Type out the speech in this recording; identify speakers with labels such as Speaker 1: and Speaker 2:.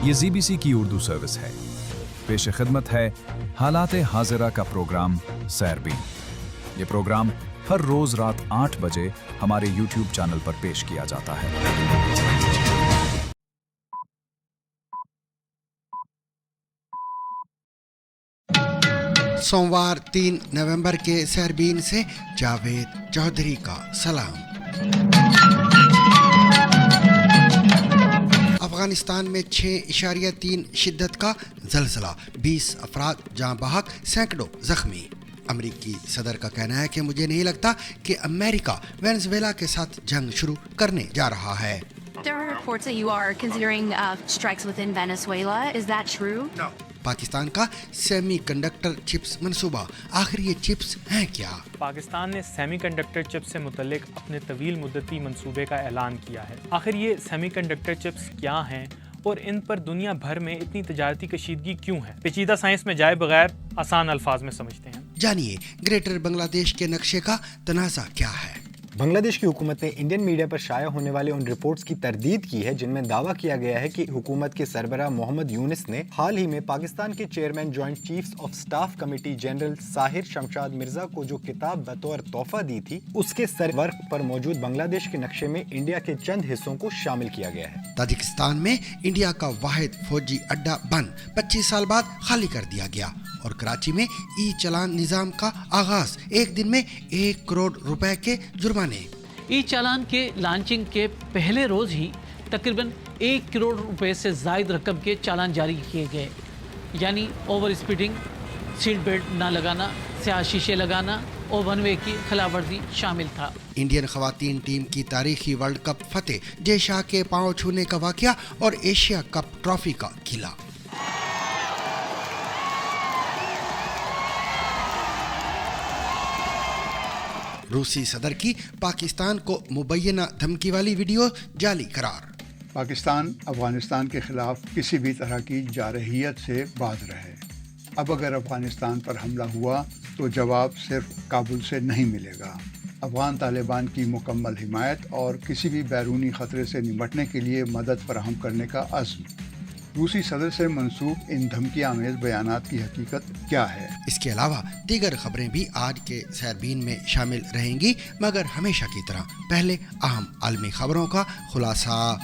Speaker 1: یہ ZBC کی Urdu service ہے. پیش خدمت ہے حالات حاضرہ کا پروگرام سیربین. یہ پروگرام ہر روز رات 8 بجے ہمارے YouTube چینل پر پیش کیا جاتا ہے.
Speaker 2: سوموار 3 نومبر کے سیربین سے جاوید چودھری کا سلام. افغانستان میں 6.3 شدت کا زلزلہ، 20 افراد جاں بحق، سینکڑوں زخمی. امریکی صدر کا کہنا ہے کہ مجھے نہیں لگتا کہ امریکہ وینزویلا کے ساتھ جنگ شروع کرنے جا رہا ہے.
Speaker 3: There are reports that you are considering strikes within Venezuela. Is that true?
Speaker 2: No. Pakistan کا سیمی کنڈکٹر چپس منصوبہ، آخر یہ چپس ہیں کیا؟
Speaker 4: پاکستان نے سیمی کنڈکٹر چپس سے متعلق اپنے طویل مدتی منصوبے کا اعلان کیا ہے. آخر یہ سیمی کنڈکٹر چپس کیا ہیں اور ان پر دنیا بھر میں اتنی تجارتی کشیدگی کیوں ہے؟ پیچیدہ سائنس میں جائے بغیر آسان الفاظ میں سمجھتے ہیں.
Speaker 2: جانیے گریٹر بنگلہ دیش کے نقشے کا تنازع کیا ہے.
Speaker 5: بنگلہ دیش کی حکومت نے انڈین میڈیا پر شائع ہونے والے ان رپورٹس کی تردید کی ہے جن میں دعویٰ کیا گیا ہے کہ حکومت کے سربراہ محمد یونس نے حال ہی میں پاکستان کے chairman joint chiefs of staff committee general Sahir Shamshad Mirza کو جو کتاب بطور تحفہ دی تھی، اس کے سرورق پر موجود بنگلہ دیش کے نقشے میں انڈیا کے چند حصوں کو شامل کیا گیا ہے.
Speaker 2: تاجکستان میں انڈیا کا واحد فوجی اڈہ بند 25 سال بعد خالی کر دیا گیا اور کراچی میں ای چالان نظام کا آغاز، ایک دن میں 1 کروڑ روپے کے جرمانے.
Speaker 6: ای چالان کے لانچنگ کے پہلے روز ہی تقریباً 1 کروڑ روپے سے زائد رقم کے چالان جاری کیے گئے، یعنی اوور اسپیڈنگ، سیٹ بیلٹ نہ لگانا، سیاہ شیشے لگانا اور ون وے کی خلاف ورزی شامل تھا.
Speaker 2: انڈین خواتین ٹیم کی تاریخی ورلڈ کپ فتح، جے شاہ کے پاؤں چھونے کا واقعہ اور ایشیا کپ ٹرافی کا کھیلا. روسی صدر کی پاکستان کو مبینہ دھمکی والی ویڈیو جعلی قرار.
Speaker 7: پاکستان افغانستان کے خلاف کسی بھی طرح کی جارحیت سے باز رہے. اب اگر افغانستان پر حملہ ہوا تو جواب صرف کابل سے نہیں ملے گا. افغان طالبان کی مکمل حمایت اور کسی بھی بیرونی خطرے سے نمٹنے کے لیے مدد فراہم کرنے کا عزم. روسی صدر سے منسوب ان دھمکی آمیز بیانات کی حقیقت کیا ہے؟
Speaker 2: اس کے علاوہ دیگر خبریں بھی آج کے سیربین میں شامل رہیں گی، مگر ہمیشہ کی طرح پہلے اہم عالمی خبروں کا خلاصہ.